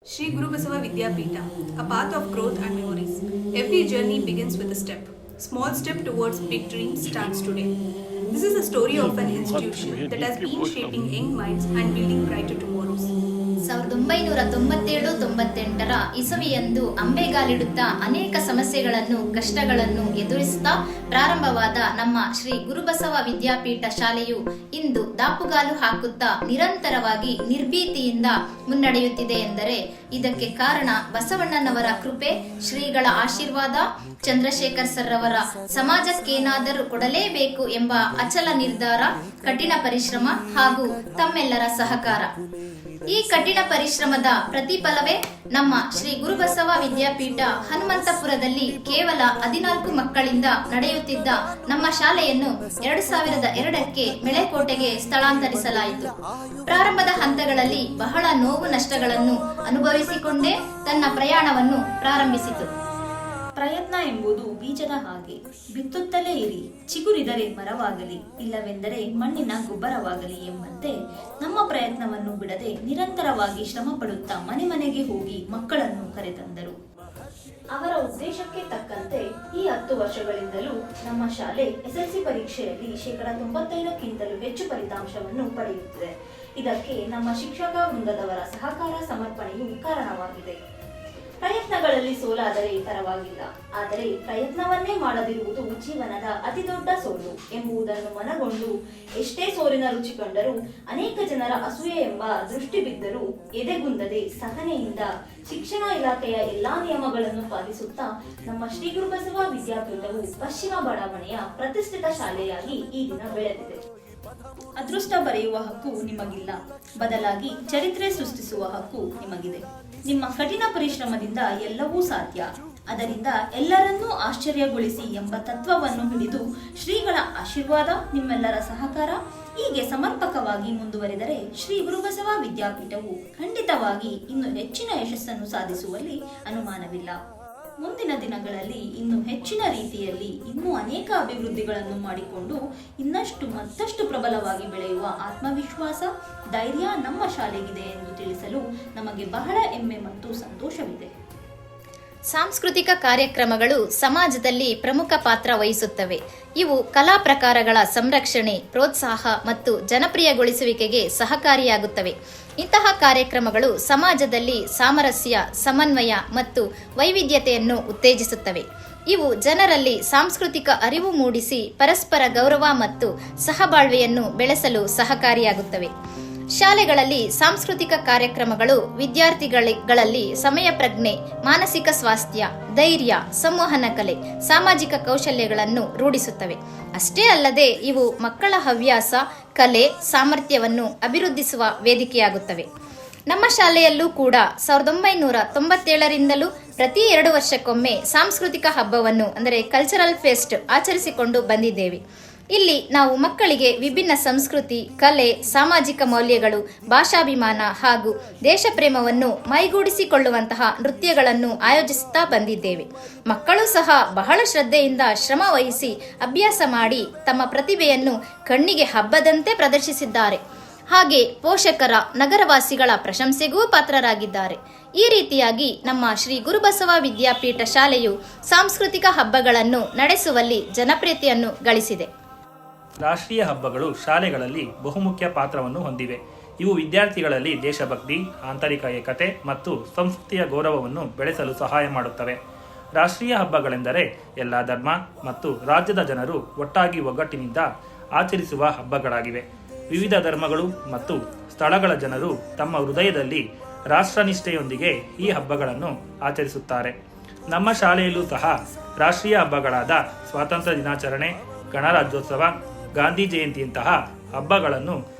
Sri Guru Basava Vidyapita, a path of growth and memories. Every journey begins with a step. Small step towards big dreams starts today. This is a story of an institution that has been shaping young minds and building brighter tomorrows. 1997-98ರ ಇಸವಿಯಂದು ಅಂಬೆಗಾಲಿಡುತ್ತಾ ಅನೇಕ ಸಮಸ್ಯೆಗಳನ್ನು ಕಷ್ಟಗಳನ್ನು ಎದುರಿಸುತ್ತಾ ಪ್ರಾರಂಭವಾದ ನಮ್ಮ ಶ್ರೀ ಗುರುಬಸವ ವಿದ್ಯಾಪೀಠ ಶಾಲೆಯು ಇಂದು ದಾಪುಗಾಲು ಹಾಕುತ್ತಾ ನಿರಂತರವಾಗಿ ನಿರ್ಭೀತಿಯಿಂದ ಮುನ್ನಡೆಯುತ್ತಿದೆ ಎಂದರೆ ಇದಕ್ಕೆ ಕಾರಣ ಬಸವಣ್ಣನವರ ಕೃಪೆ, ಶ್ರೀಗಳ ಆಶೀರ್ವಾದ, ಚಂದ್ರಶೇಖರ್ ಸರ್ ಅವರ ಸಮಾಜಕ್ಕೇನಾದರೂ ಕೊಡಲೇಬೇಕು ಎಂಬ ಅಚಲ ನಿರ್ಧಾರ, ಕಠಿಣ ಪರಿಶ್ರಮ ಹಾಗೂ ತಮ್ಮೆಲ್ಲರ ಸಹಕಾರ. ಈ ಕಠಿಣ ಪರಿಶ್ರಮದ ಪ್ರತಿಫಲವೇ ನಮ್ಮ ಶ್ರೀ ಗುರುಬಸವ ವಿದ್ಯಾಪೀಠ ಹನುಮಂತಪುರದಲ್ಲಿ ಕೇವಲ 14 ಮಕ್ಕಳಿಂದ ನಡೆಯುತ್ತಿದ್ದ ನಮ್ಮ ಶಾಲೆಯನ್ನು 2002ಕ್ಕೆ ಮೆಳೆಕೋಟೆಗೆ ಸ್ಥಳಾಂತರಿಸಲಾಯಿತು. ಪ್ರಾರಂಭದ ಹಂತಗಳಲ್ಲಿ ಬಹಳ ನೋವು ನಷ್ಟಗಳನ್ನು ಅನುಭವಿಸಿಕೊಂಡೇ ತನ್ನ ಪ್ರಯಾಣವನ್ನು ಪ್ರಾರಂಭಿಸಿತು. ಪ್ರಯತ್ನ ಎಂಬುದು ಬೀಜದ ಹಾಗೆ, ಬಿತ್ತುತ್ತಲೇ ಇರಿ, ಚಿಗುರಿದರೆ ಮರವಾಗಲಿ, ಇಲ್ಲವೆಂದರೆ ಮಣ್ಣಿನ ಗೊಬ್ಬರವಾಗಲಿ ಎಂಬಂತೆ ನಮ್ಮ ಪ್ರಯತ್ನವನ್ನು ಬಿಡದೆ ನಿರಂತರವಾಗಿ ಶ್ರಮ ಪಡುತ್ತಾ ಮನೆ ಮನೆಗೆ ಹೋಗಿ ಮಕ್ಕಳನ್ನು ಕರೆತಂದರು. ಅವರ ಉದ್ದೇಶಕ್ಕೆ ತಕ್ಕಂತೆ ಈ 10 ವರ್ಷಗಳಿಂದಲೂ ನಮ್ಮ ಶಾಲೆ SSLC ಪರೀಕ್ಷೆಯಲ್ಲಿ 95%ಕ್ಕಿಂತಲೂ ಹೆಚ್ಚು ಫಲಿತಾಂಶವನ್ನು ಪಡೆಯುತ್ತಿದೆ. ಇದಕ್ಕೆ ನಮ್ಮ ಶಿಕ್ಷಕ ವೃಂದದವರ ಸಹಕಾರ ಸಮರ್ಪಣೆಯು ಕಾರಣವಾಗಿದೆ. ಪ್ರಯತ್ನಗಳಲ್ಲಿ ಸೋಲಾದರೆ ಪರವಾಗಿಲ್ಲ, ಆದರೆ ಪ್ರಯತ್ನವನ್ನೇ ಮಾಡದಿರುವುದು ಜೀವನದ ಅತಿ ದೊಡ್ಡ ಸೋಲು ಎಂಬುದನ್ನು ಮನಗೊಂಡು ಎಷ್ಟೇ ಸೋಲಿನ ರುಚಿ ಕಂಡರೂ, ಅನೇಕ ಜನರ ಅಸೂಯೆ ಎಂಬ ದೃಷ್ಟಿ ಬಿದ್ದರೂ ಎದೆಗುಂದದೆ ಸಹನೆಯಿಂದ ಶಿಕ್ಷಣ ಇಲಾಖೆಯ ಎಲ್ಲಾ ನಿಯಮಗಳನ್ನು ಪಾಲಿಸುತ್ತಾ ನಮ್ಮ ಶ್ರೀ ಗುರುಬಸವ ವಿದ್ಯಾಪೀಠವು ಪಶ್ಚಿಮ ಬಡಾವಣೆಯ ಪ್ರತಿಷ್ಠಿತ ಶಾಲೆಯಾಗಿ ಈ ದಿನ ಬೆಳೆದಿದೆ. ಅದೃಷ್ಟ ಬರೆಯುವ ಹಕ್ಕು ನಿಮಗಿಲ್ಲ, ಬದಲಾಗಿ ಚರಿತ್ರೆ ಸೃಷ್ಟಿಸುವ ಹಕ್ಕು ನಿಮಗಿದೆ. ನಿಮ್ಮ ಕಠಿಣ ಪರಿಶ್ರಮದಿಂದ ಎಲ್ಲವೂ ಸಾಧ್ಯ. ಅದರಿಂದ ಎಲ್ಲರನ್ನೂ ಆಶ್ಚರ್ಯಗೊಳಿಸಿ ಎಂಬ ತತ್ವವನ್ನು ಹಿಡಿದು ಶ್ರೀಗಳ ಆಶೀರ್ವಾದ, ನಿಮ್ಮೆಲ್ಲರ ಸಹಕಾರ ಹೀಗೆ ಸಮರ್ಪಕವಾಗಿ ಮುಂದುವರೆದರೆ ಶ್ರೀ ಗುರುಬಸವ ವಿದ್ಯಾಪೀಠವು ಖಂಡಿತವಾಗಿ ಇನ್ನು ಹೆಚ್ಚಿನ ಯಶಸ್ಸನ್ನು ಸಾಧಿಸುವಲ್ಲಿ ಅನುಮಾನವಿಲ್ಲ. ಮುಂದಿನ ದಿನಗಳಲ್ಲಿ ಇನ್ನು ಹೆಚ್ಚಿನ ರೀತಿಯಲ್ಲಿ ಇನ್ನೂ ಅನೇಕ ಅಭಿವೃದ್ಧಿಗಳನ್ನು ಮಾಡಿಕೊಂಡು ಮತ್ತಷ್ಟು ಪ್ರಬಲವಾಗಿ ಬೆಳೆಯುವ ಆತ್ಮವಿಶ್ವಾಸ, ಧೈರ್ಯ ನಮ್ಮ ಶಾಲೆಗಿದೆ ಎಂದು ತಿಳಿಸಲು ನಮಗೆ ಬಹಳ ಹೆಮ್ಮೆ ಮತ್ತು ಸಂತೋಷವಿದೆ. ಸಾಂಸ್ಕೃತಿಕ ಕಾರ್ಯಕ್ರಮಗಳು ಸಮಾಜದಲ್ಲಿ ಪ್ರಮುಖ ಪಾತ್ರ ವಹಿಸುತ್ತವೆ. ಇವು ಕಲಾ ಪ್ರಕಾರಗಳ ಸಂರಕ್ಷಣೆ, ಪ್ರೋತ್ಸಾಹ ಮತ್ತು ಜನಪ್ರಿಯಗೊಳಿಸುವಿಕೆಗೆ ಸಹಕಾರಿಯಾಗುತ್ತವೆ. ಇಂತಹ ಕಾರ್ಯಕ್ರಮಗಳು ಸಮಾಜದಲ್ಲಿ ಸಾಮರಸ್ಯ, ಸಮನ್ವಯ ಮತ್ತು ವೈವಿಧ್ಯತೆಯನ್ನು ಉತ್ತೇಜಿಸುತ್ತವೆ. ಇವು ಜನರಲ್ಲಿ ಸಾಂಸ್ಕೃತಿಕ ಅರಿವು ಮೂಡಿಸಿ ಪರಸ್ಪರ ಗೌರವ ಮತ್ತು ಸಹಬಾಳ್ವೆಯನ್ನು ಬೆಳೆಸಲು ಸಹಕಾರಿಯಾಗುತ್ತವೆ. ಶಾಲೆಗಳಲ್ಲಿ ಸಾಂಸ್ಕೃತಿಕ ಕಾರ್ಯಕ್ರಮಗಳು ವಿದ್ಯಾರ್ಥಿಗಳಲ್ಲಿ ಸಮಯ ಪ್ರಜ್ಞೆ, ಮಾನಸಿಕ ಸ್ವಾಸ್ಥ್ಯ, ಧೈರ್ಯ, ಸಂವಹನ ಕಲೆ, ಸಾಮಾಜಿಕ ಕೌಶಲ್ಯಗಳನ್ನು ರೂಢಿಸುತ್ತವೆ. ಅಷ್ಟೇ ಅಲ್ಲದೆ ಇವು ಮಕ್ಕಳ ಹವ್ಯಾಸ, ಕಲೆ, ಸಾಮರ್ಥ್ಯವನ್ನು ಅಭಿವೃದ್ಧಿಸುವ ವೇದಿಕೆಯಾಗುತ್ತವೆ. ನಮ್ಮ ಶಾಲೆಯಲ್ಲೂ ಕೂಡ 1997ರಿಂದಲೂ ಪ್ರತಿ 2 ವರ್ಷಕ್ಕೊಮ್ಮೆ ಸಾಂಸ್ಕೃತಿಕ ಹಬ್ಬವನ್ನು ಅಂದರೆ ಕಲ್ಚರಲ್ ಫೆಸ್ಟ್ ಆಚರಿಸಿಕೊಂಡು ಬಂದಿದ್ದೇವೆ. ಇಲ್ಲಿ ನಾವು ಮಕ್ಕಳಿಗೆ ವಿಭಿನ್ನ ಸಂಸ್ಕೃತಿ, ಕಲೆ, ಸಾಮಾಜಿಕ ಮೌಲ್ಯಗಳು, ಭಾಷಾಭಿಮಾನ ಹಾಗೂ ದೇಶಪ್ರೇಮವನ್ನು ಮೈಗೂಡಿಸಿಕೊಳ್ಳುವಂತಹ ನೃತ್ಯಗಳನ್ನು ಆಯೋಜಿಸುತ್ತಾ ಬಂದಿದ್ದೇವೆ. ಮಕ್ಕಳು ಸಹ ಬಹಳ ಶ್ರದ್ಧೆಯಿಂದ ಶ್ರಮ ವಹಿಸಿ ಅಭ್ಯಾಸ ಮಾಡಿ ತಮ್ಮ ಪ್ರತಿಭೆಯನ್ನು ಕಣ್ಣಿಗೆ ಹಬ್ಬದಂತೆ ಪ್ರದರ್ಶಿಸಿದ್ದಾರೆ. ಹಾಗೆ ಪೋಷಕರ, ನಗರವಾಸಿಗಳ ಪ್ರಶಂಸೆಗೂ ಪಾತ್ರರಾಗಿದ್ದಾರೆ. ಈ ರೀತಿಯಾಗಿ ನಮ್ಮ ಶ್ರೀ ಗುರುಬಸವ ವಿದ್ಯಾಪೀಠ ಶಾಲೆಯು ಸಾಂಸ್ಕೃತಿಕ ಹಬ್ಬಗಳನ್ನು ನಡೆಸುವಲ್ಲಿ ಜನಪ್ರಿಯತೆಯನ್ನು ಗಳಿಸಿದೆ. ರಾಷ್ಟ್ರೀಯ ಹಬ್ಬಗಳು ಶಾಲೆಗಳಲ್ಲಿ ಬಹುಮುಖ್ಯ ಪಾತ್ರವನ್ನು ಹೊಂದಿವೆ. ಇವು ವಿದ್ಯಾರ್ಥಿಗಳಲ್ಲಿ ದೇಶಭಕ್ತಿ, ಆಂತರಿಕ ಏಕತೆ ಮತ್ತು ಸಂಸ್ಕೃತಿಯ ಗೌರವವನ್ನು ಬೆಳೆಸಲು ಸಹಾಯ ಮಾಡುತ್ತವೆ. ರಾಷ್ಟ್ರೀಯ ಹಬ್ಬಗಳೆಂದರೆ ಎಲ್ಲ ಧರ್ಮ ಮತ್ತು ರಾಜ್ಯದ ಜನರು ಒಟ್ಟಾಗಿ ಒಗ್ಗಟ್ಟಿನಿಂದ ಆಚರಿಸುವ ಹಬ್ಬಗಳಾಗಿವೆ. ವಿವಿಧ ಧರ್ಮಗಳು ಮತ್ತು ಸ್ಥಳಗಳ ಜನರು ತಮ್ಮ ಹೃದಯದಲ್ಲಿ ರಾಷ್ಟ್ರನಿಷ್ಠೆಯೊಂದಿಗೆ ಈ ಹಬ್ಬಗಳನ್ನು ಆಚರಿಸುತ್ತಾರೆ. ನಮ್ಮ ಶಾಲೆಯಲ್ಲೂ ಸಹ ರಾಷ್ಟ್ರೀಯ ಹಬ್ಬಗಳಾದ ಸ್ವಾತಂತ್ರ್ಯ ದಿನಾಚರಣೆ, ಗಣರಾಜ್ಯೋತ್ಸವ, ಗಾಂಧಿ ಜಯಂತಿಯಂತಹ ಹಬ್ಬಗಳನ್ನು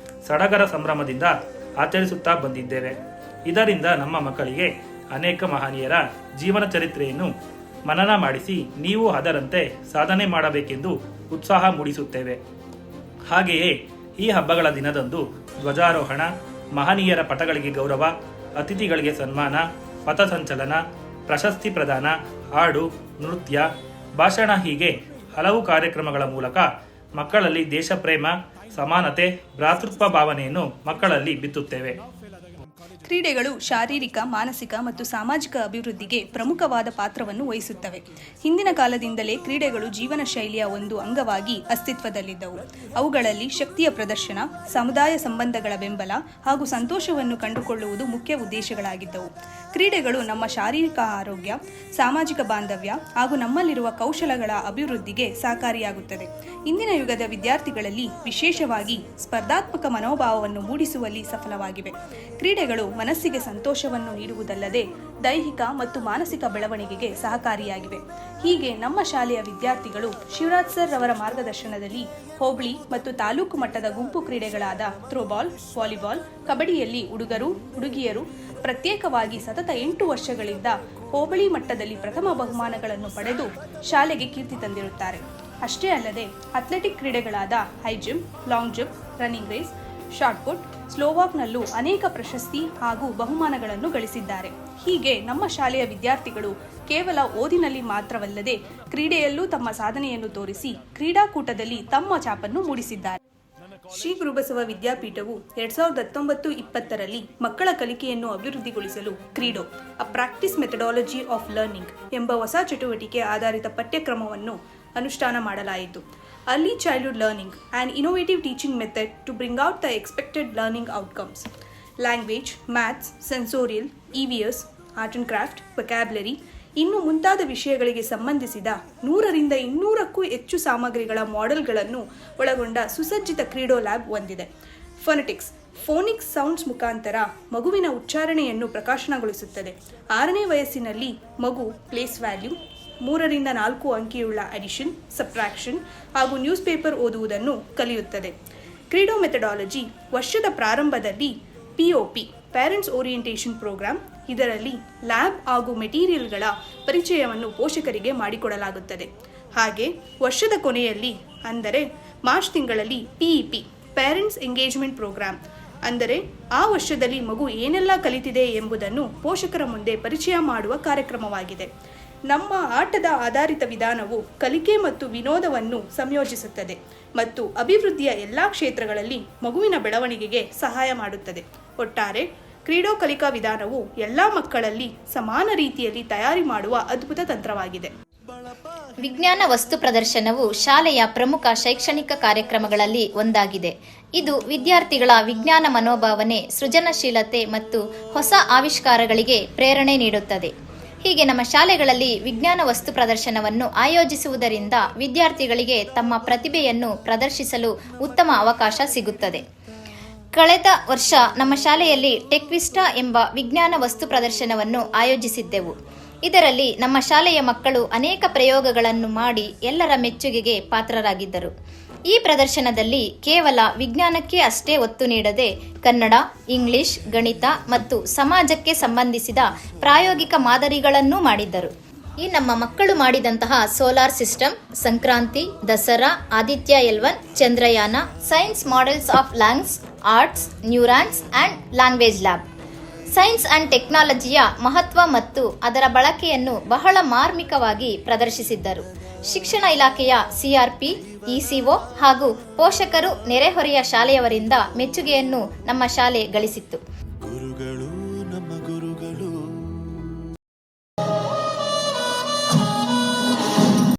ಸಡಗರ ಸಂಭ್ರಮದಿಂದ ಆಚರಿಸುತ್ತಾ ಬಂದಿದ್ದೇವೆ. ಇದರಿಂದ ನಮ್ಮ ಮಕ್ಕಳಿಗೆ ಅನೇಕ ಮಹನೀಯರ ಜೀವನ ಚರಿತ್ರೆಯನ್ನು ಮನನ ಮಾಡಿಸಿ ನೀವು ಅದರಂತೆ ಸಾಧನೆ ಮಾಡಬೇಕೆಂದು ಉತ್ಸಾಹ ಮೂಡಿಸುತ್ತೇವೆ. ಹಾಗೆಯೇ ಈ ಹಬ್ಬಗಳ ದಿನದಂದು ಧ್ವಜಾರೋಹಣ, ಮಹನೀಯರ ಪಟಗಳಿಗೆ ಗೌರವ, ಅತಿಥಿಗಳಿಗೆ ಸನ್ಮಾನ, ಪಥಸಂಚಲನ, ಪ್ರಶಸ್ತಿ ಪ್ರದಾನ, ಹಾಡು, ನೃತ್ಯ, ಭಾಷಣ ಹೀಗೆ ಹಲವು ಕಾರ್ಯಕ್ರಮಗಳ ಮೂಲಕ ಮಕ್ಕಳಲ್ಲಿ ದೇಶಪ್ರೇಮ, ಸಮಾನತೆ, ಭ್ರಾತೃತ್ವ ಭಾವನೆಯನ್ನು ಮಕ್ಕಳಲ್ಲಿ ಬಿತ್ತುತ್ತೇವೆ. ಕ್ರೀಡೆಗಳು ಶಾರೀರಿಕ, ಮಾನಸಿಕ ಮತ್ತು ಸಾಮಾಜಿಕ ಅಭಿವೃದ್ಧಿಗೆ ಪ್ರಮುಖವಾದ ಪಾತ್ರವನ್ನು ವಹಿಸುತ್ತವೆ. ಹಿಂದಿನ ಕಾಲದಿಂದಲೇ ಕ್ರೀಡೆಗಳು ಜೀವನ ಶೈಲಿಯ ಒಂದು ಅಂಗವಾಗಿ ಅಸ್ತಿತ್ವದಲ್ಲಿದ್ದವು. ಅವುಗಳಲ್ಲಿ ಶಕ್ತಿಯ ಪ್ರದರ್ಶನ, ಸಮುದಾಯ ಸಂಬಂಧಗಳ ಬೆಂಬಲ ಹಾಗೂ ಸಂತೋಷವನ್ನು ಕಂಡುಕೊಳ್ಳುವುದು ಮುಖ್ಯ ಉದ್ದೇಶಗಳಾಗಿದ್ದವು. ಕ್ರೀಡೆಗಳು ನಮ್ಮ ಶಾರೀರಿಕ ಆರೋಗ್ಯ, ಸಾಮಾಜಿಕ ಬಾಂಧವ್ಯ ಹಾಗೂ ನಮ್ಮಲ್ಲಿರುವ ಕೌಶಲಗಳ ಅಭಿವೃದ್ಧಿಗೆ ಸಹಕಾರಿಯಾಗುತ್ತದೆ. ಇಂದಿನ ಯುಗದ ವಿದ್ಯಾರ್ಥಿಗಳಲ್ಲಿ ವಿಶೇಷವಾಗಿ ಸ್ಪರ್ಧಾತ್ಮಕ ಮನೋಭಾವವನ್ನು ಮೂಡಿಸುವಲ್ಲಿ ಸಫಲವಾಗಿವೆ. ಕ್ರೀಡೆಗಳು ಮನಸ್ಸಿಗೆ ಸಂತೋಷವನ್ನು ನೀಡುವುದಲ್ಲದೆ ದೈಹಿಕ ಮತ್ತು ಮಾನಸಿಕ ಬೆಳವಣಿಗೆಗೆ ಸಹಕಾರಿಯಾಗಿವೆ. ಹೀಗೆ ನಮ್ಮ ಶಾಲೆಯ ವಿದ್ಯಾರ್ಥಿಗಳು ಶಿವರಾಜ್ ಸರ್ ಅವರ ಮಾರ್ಗದರ್ಶನದಲ್ಲಿ ಹೋಬಳಿ ಮತ್ತು ತಾಲೂಕು ಮಟ್ಟದ ಗುಂಪು ಕ್ರೀಡೆಗಳಾದ ಥ್ರೋಬಾಲ್, ವಾಲಿಬಾಲ್, ಕಬಡ್ಡಿಯಲ್ಲಿ ಹುಡುಗರು, ಹುಡುಗಿಯರು ಪ್ರತ್ಯೇಕವಾಗಿ ಸತತ 8 ವರ್ಷಗಳಿಂದ ಹೋಬಳಿ ಮಟ್ಟದಲ್ಲಿ ಪ್ರಥಮ ಬಹುಮಾನಗಳನ್ನು ಪಡೆದು ಶಾಲೆಗೆ ಕೀರ್ತಿ ತಂದಿರುತ್ತಾರೆ. ಅಷ್ಟೇ ಅಲ್ಲದೆ ಅಥ್ಲೆಟಿಕ್ ಕ್ರೀಡೆಗಳಾದ high jump, long jump, running race, shot put, ಸ್ಲೋವಾಕ್ನಲ್ಲೂ ಅನೇಕ ಪ್ರಶಸ್ತಿ ಹಾಗೂ ಬಹುಮಾನಗಳನ್ನು ಗಳಿಸಿದ್ದಾರೆ. ಹೀಗೆ ನಮ್ಮ ಶಾಲೆಯ ವಿದ್ಯಾರ್ಥಿಗಳು ಕೇವಲ ಓದಿನಲ್ಲಿ ಮಾತ್ರವಲ್ಲದೆ ಕ್ರೀಡೆಯಲ್ಲೂ ತಮ್ಮ ಸಾಧನೆಯನ್ನು ತೋರಿಸಿ ಕ್ರೀಡಾಕೂಟದಲ್ಲಿ ತಮ್ಮ ಛಾಪನ್ನು ಮೂಡಿಸಿದ್ದಾರೆ. ಶ್ರೀ ಗುರುಬಸವ ವಿದ್ಯಾಪೀಠವು 2019-20 ಮಕ್ಕಳ ಕಲಿಕೆಯನ್ನು ಅಭಿವೃದ್ಧಿಗೊಳಿಸಲು credo a practice methodology of learning ಎಂಬ ಹೊಸ ಚಟುವಟಿಕೆ ಆಧಾರಿತ ಪಠ್ಯಕ್ರಮವನ್ನು ಅನುಷ್ಠಾನ ಮಾಡಲಾಯಿತು. Early childhood learning, an innovative teaching method to bring out the expected learning outcomes. Language, maths, sensorial, EVS, art and craft, vocabulary, ಇನ್ನು ಮುಂತಾದ ವಿಷಯಗಳಿಗೆ ಸಂಬಂಧಿಸಿದ 100ರಿಂದ 200ಕ್ಕೂ ಹೆಚ್ಚು ಸಾಮಗ್ರಿಗಳ ಮಾಡೆಲ್ಗಳನ್ನು ಒಳಗೊಂಡ ಸುಸಜ್ಜಿತ ಕ್ರೀಡೋ ಲ್ಯಾಬ್ ಹೊಂದಿದೆ. ಫೊನೆಟಿಕ್ಸ್, ಫೋನಿಕ್ಸ್ ಸೌಂಡ್ಸ್ ಮುಖಾಂತರ ಮಗುವಿನ ಉಚ್ಚಾರಣೆಯನ್ನು ಪ್ರಕಾಶನಗೊಳಿಸುತ್ತದೆ. 6ನೇ ವಯಸ್ಸಿನಲ್ಲಿ ಮಗು ಪ್ಲೇಸ್ ವ್ಯಾಲ್ಯೂ, 3ರಿಂದ 4 ಅಂಕಿಯುಳ್ಳ ಅಡಿಷನ್, ಸಬ್ಟ್ರಾಕ್ಷನ್ ಹಾಗೂ ನ್ಯೂಸ್ ಪೇಪರ್ ಓದುವುದನ್ನು ಕಲಿಯುತ್ತದೆ. ಕ್ರೀಡೋ ಮೆಥಡಾಲಜಿ ವರ್ಷದ ಪ್ರಾರಂಭದಲ್ಲಿ POP ಪೇರೆಂಟ್ಸ್ ಓರಿಯೆಂಟೇಷನ್ ಪ್ರೋಗ್ರಾಮ್, ಇದರಲ್ಲಿ ಲ್ಯಾಬ್ ಹಾಗೂ ಮೆಟೀರಿಯಲ್ಗಳ ಪರಿಚಯವನ್ನು ಪೋಷಕರಿಗೆ ಮಾಡಿಕೊಡಲಾಗುತ್ತದೆ. ಹಾಗೆ ವರ್ಷದ ಕೊನೆಯಲ್ಲಿ ಅಂದರೆ ಮಾರ್ಚ್ ತಿಂಗಳಲ್ಲಿ PEP ಪೇರೆಂಟ್ಸ್ ಎಂಗೇಜ್ಮೆಂಟ್ ಪ್ರೋಗ್ರಾಮ್, ಅಂದರೆ ಆ ವರ್ಷದಲ್ಲಿ ಮಗು ಏನೆಲ್ಲ ಕಲಿತಿದೆ ಎಂಬುದನ್ನು ಪೋಷಕರ ಮುಂದೆ ಪರಿಚಯ ಮಾಡುವ ಕಾರ್ಯಕ್ರಮವಾಗಿದೆ. ನಮ್ಮ ಆಟದ ಆಧಾರಿತ ವಿಧಾನವು ಕಲಿಕೆ ಮತ್ತು ವಿನೋದವನ್ನು ಸಂಯೋಜಿಸುತ್ತದೆ ಮತ್ತು ಅಭಿವೃದ್ಧಿಯ ಎಲ್ಲ ಕ್ಷೇತ್ರಗಳಲ್ಲಿ ಮಗುವಿನ ಬೆಳವಣಿಗೆಗೆ ಸಹಾಯ ಮಾಡುತ್ತದೆ. ಒಟ್ಟಾರೆ ಕ್ರೀಡೋ ಕಲಿಕಾ ವಿಧಾನವು ಎಲ್ಲ ಮಕ್ಕಳಲ್ಲಿ ಸಮಾನ ರೀತಿಯಲ್ಲಿ ತಯಾರಿ ಮಾಡುವ ಅದ್ಭುತ ತಂತ್ರವಾಗಿದೆ. ವಿಜ್ಞಾನ ವಸ್ತು ಪ್ರದರ್ಶನವು ಶಾಲೆಯ ಪ್ರಮುಖ ಶೈಕ್ಷಣಿಕ ಕಾರ್ಯಕ್ರಮಗಳಲ್ಲಿ ಒಂದಾಗಿದೆ. ಇದು ವಿದ್ಯಾರ್ಥಿಗಳ ವಿಜ್ಞಾನ ಮನೋಭಾವನೆ, ಸೃಜನಶೀಲತೆ ಮತ್ತು ಹೊಸ ಆವಿಷ್ಕಾರಗಳಿಗೆ ಪ್ರೇರಣೆ ನೀಡುತ್ತದೆ. ಹೀಗೆ ನಮ್ಮ ಶಾಲೆಗಳಲ್ಲಿ ವಿಜ್ಞಾನ ವಸ್ತು ಪ್ರದರ್ಶನವನ್ನು ಆಯೋಜಿಸುವುದರಿಂದ ವಿದ್ಯಾರ್ಥಿಗಳಿಗೆ ತಮ್ಮ ಪ್ರತಿಭೆಯನ್ನು ಪ್ರದರ್ಶಿಸಲು ಉತ್ತಮ ಅವಕಾಶ ಸಿಗುತ್ತದೆ. ಕಳೆದ ವರ್ಷ ನಮ್ಮ ಶಾಲೆಯಲ್ಲಿ ಟೆಕ್ವಿಸ್ಟಾ ಎಂಬ ವಿಜ್ಞಾನ ವಸ್ತು ಪ್ರದರ್ಶನವನ್ನು ಆಯೋಜಿಸಿದ್ದೆವು. ಇದರಲ್ಲಿ ನಮ್ಮ ಶಾಲೆಯ ಮಕ್ಕಳು ಅನೇಕ ಪ್ರಯೋಗಗಳನ್ನು ಮಾಡಿ ಎಲ್ಲರ ಮೆಚ್ಚುಗೆಗೆ ಪಾತ್ರರಾಗಿದ್ದರು. ಈ ಪ್ರದರ್ಶನದಲ್ಲಿ ಕೇವಲ ವಿಜ್ಞಾನಕ್ಕೆ ಅಷ್ಟೇ ಒತ್ತು ನೀಡದೆ ಕನ್ನಡ, ಇಂಗ್ಲಿಷ್, ಗಣಿತ ಮತ್ತು ಸಮಾಜಕ್ಕೆ ಸಂಬಂಧಿಸಿದ ಪ್ರಾಯೋಗಿಕ ಮಾದರಿಗಳನ್ನೂ ಮಾಡಿದ್ದರು. ಈ ನಮ್ಮ ಮಕ್ಕಳು ಮಾಡಿದಂತಹ solar system, Sankranti, Dasara, Aditya L1, Chandrayaan, science models of lungs, arts, neurons and language lab, science and ಟೆಕ್ನಾಲಜಿಯ ಮಹತ್ವ ಮತ್ತು ಅದರ ಬಳಕೆಯನ್ನು ಬಹಳ ಮಾರ್ಮಿಕವಾಗಿ ಪ್ರದರ್ಶಿಸಿದ್ದರು. ಶಿಕ್ಷಣ ಇಲಾಖೆಯ CRP, ECO ಹಾಗೂ ಪೋಷಕರು, ನೆರೆಹೊರೆಯ ಶಾಲೆಯವರಿಂದ ಮೆಚ್ಚುಗೆಯನ್ನು ನಮ್ಮ ಶಾಲೆ ಗಳಿಸಿತ್ತು.